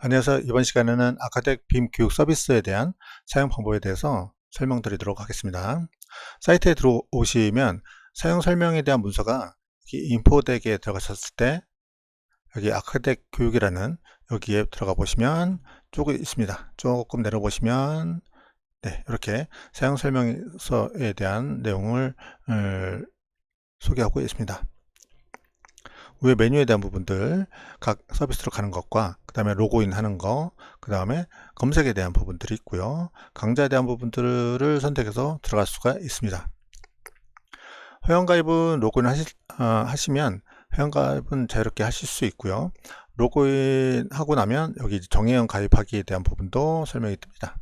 안녕하세요. 이번 시간에는 아카덱 빔 교육 서비스에 대한 사용 방법에 대해서 설명드리도록 하겠습니다. 사이트에 들어오시면 사용 설명에 대한 문서가 인포덱에 들어가셨을 때 여기 아카덱 교육이라는 여기에 들어가 보시면 쭉 있습니다. 조금 내려보시면 이렇게 사용 설명서에 대한 내용을 소개하고 있습니다. 위에 메뉴에 대한 부분들, 각 서비스로 가는 것과 그 다음에 로그인 하는 거, 그 다음에 검색에 대한 부분들이 있고요. 강좌에 대한 부분들을 선택해서 들어갈 수가 있습니다. 회원가입은 로그인 하시면 회원가입은 자유롭게 하실 수 있고요. 로그인 하고 나면 여기 정회원 가입하기에 대한 부분도 설명이 뜹니다.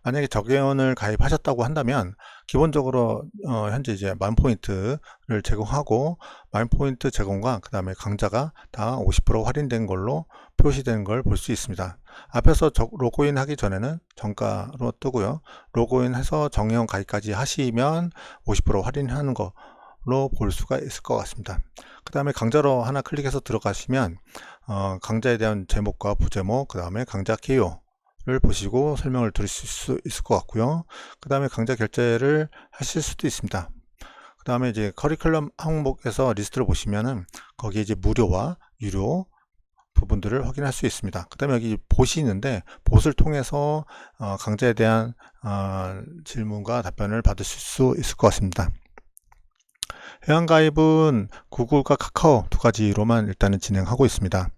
만약에 정회원을 가입하셨다고 한다면 기본적으로 현재 이제 10,000포인트를 제공하고 10,000포인트 제공과 그 다음에 강좌가 다 50% 할인된 걸로 표시된 걸 볼 수 있습니다. 앞에서 로그인 하기 전에는 정가로 뜨고요. 로그인해서 정회원 가입까지 하시면 50% 할인하는 걸로 볼 수가 있을 것 같습니다. 그 다음에 강좌로 하나 클릭해서 들어가시면 강좌에 대한 제목과 부제목, 그 다음에 강좌 개요 를 보시고 설명을 들으실 수 있을 것 같고요. 그 다음에 강좌 결제를 하실 수도 있습니다. 그 다음에 이제 커리큘럼 항목에서 리스트를 보시면은 거기에 이제 무료와 유료 부분들을 확인할 수 있습니다. 그 다음에 여기 봇이 있는데 봇을 통해서 강좌에 대한 질문과 답변을 받으실 수 있을 것 같습니다. 회원가입은 구글과 카카오 두 가지로만 일단은 진행하고 있습니다.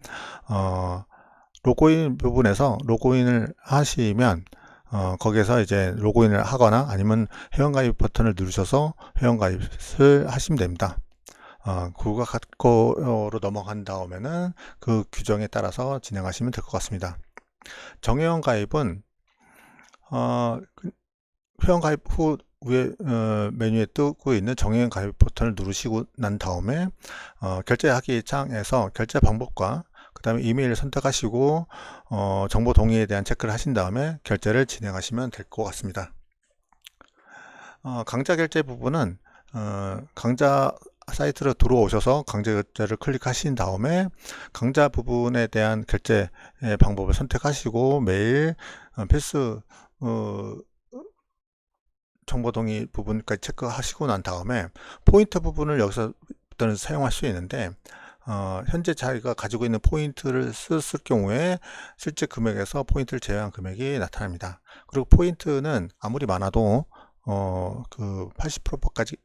로그인 부분에서 로그인을 하시면 거기에서 이제 로그인을 하거나 아니면 회원가입 버튼을 누르셔서 회원가입을 하시면 됩니다. 구글 카카오로 넘어간 다음에는 그 규정에 따라서 진행하시면 될 것 같습니다. 정회원 가입은 회원 가입 후 위에 메뉴에 뜨고 있는 정회원 가입 버튼을 누르시고 난 다음에 결제하기 창에서 결제 방법과 그 다음에 이메일을 선택하시고 정보 동의에 대한 체크를 하신 다음에 결제를 진행하시면 될 것 같습니다. 강좌 결제 부분은 강좌 사이트로 들어오셔서 강좌 결제를 클릭하신 다음에 강좌 부분에 대한 결제 방법을 선택하시고 메일, 필수 정보 동의 부분까지 체크하시고 난 다음에 포인트 부분을 여기서부터는 사용할 수 있는데 현재 자기가 가지고 있는 포인트를 쓸 경우에 실제 금액에서 포인트를 제외한 금액이 나타납니다. 그리고 포인트는 아무리 많아도 그 80%까지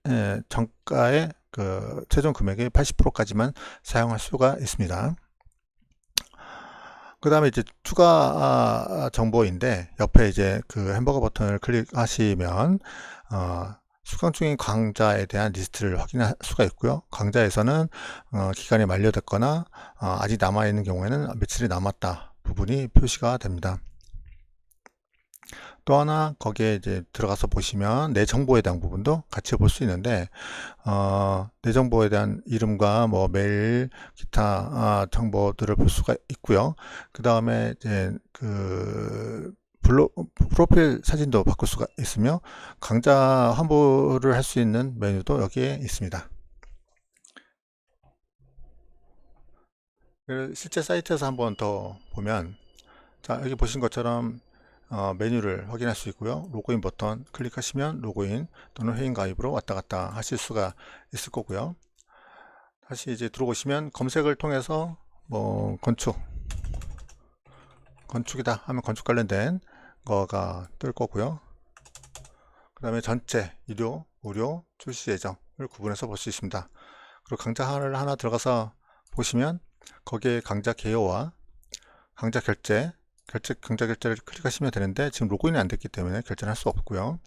정가의 그 최종 금액의 80%까지만 사용할 수가 있습니다. 그 다음에 이제 추가 정보인데 옆에 이제 그 햄버거 버튼을 클릭하시면 수강 중인 강좌에 대한 리스트를 확인할 수가 있고요. 강좌에서는 기간이 만료됐거나 아직 남아있는 경우에는 며칠이 남았다 부분이 표시가 됩니다. 또 하나 거기에 이제 들어가서 보시면 내 정보에 대한 부분도 같이 볼 수 있는데 내 정보에 대한 이름과 뭐 메일 기타 정보들을 볼 수가 있고요. 그 다음에 이제 그 프로필 사진도 바꿀 수가 있으며 강좌 환불을 할 수 있는 메뉴도 여기에 있습니다. 실제 사이트에서 한번 더 보면 자 여기 보신 것처럼 메뉴를 확인할 수 있고요. 로그인 버튼 클릭하시면 로그인 또는 회원 가입으로 왔다 갔다 하실 수가 있을 거고요. 다시 이제 들어오시면 검색을 통해서 뭐 건축이다 하면 건축 관련된 거가 뜰 거고요. 그 다음에 전체, 유료, 무료, 출시 예정을 구분해서 볼 수 있습니다. 그리고 강좌를 하나 들어가서 보시면 거기에 강좌 개요와 강좌 결제, 강좌 결제를 클릭하시면 되는데 지금 로그인이 안 됐기 때문에 결제를 할 수 없고요.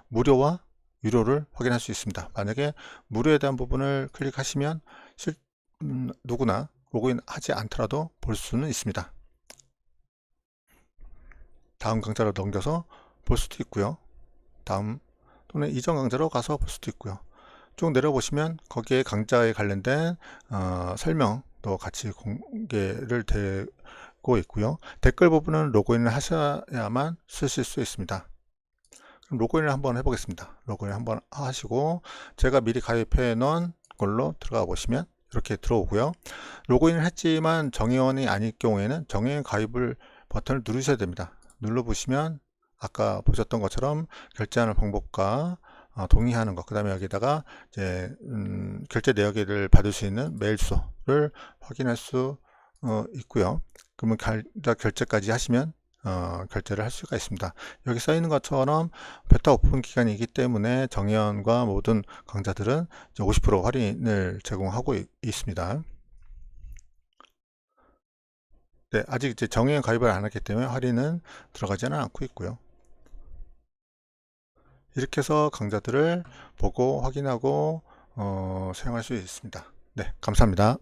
무료와 유료를 확인할 수 있습니다. 만약에 무료에 대한 부분을 클릭하시면 누구나 로그인 하지 않더라도 볼 수는 있습니다. 다음 강좌로 넘겨서 볼 수도 있고요. 다음 또는 이전 강좌로 가서 볼 수도 있고요. 쭉 내려보시면 거기에 강좌에 관련된 설명도 같이 공개를 되고 있고요. 댓글 부분은 로그인을 하셔야만 쓰실 수 있습니다. 그럼 로그인을 한번 해보겠습니다. 로그인 한번 하시고 제가 미리 가입해 놓은 걸로 들어가 보시면 이렇게 들어오고요. 로그인을 했지만 정회원이 아닐 경우에는 정회원 가입을 버튼을 누르셔야 됩니다. 눌러보시면 아까 보셨던 것처럼 결제하는 방법과 동의하는 것, 그 다음에 여기다가 이제 결제 내역을 받을 수 있는 메일 주소를 확인할 수 있고요. 그러면 결제까지 하시면 결제를 할 수가 있습니다. 여기 써 있는 것처럼 베타 오픈 기간이기 때문에 정회원과 모든 강좌들은 50% 할인을 제공하고 있습니다. 네, 아직 이제 정회원 가입을 안 했기 때문에 할인은 들어가지는 않고 있고요. 이렇게 해서 강좌들을 보고 확인하고 사용할 수 있습니다. 네, 감사합니다.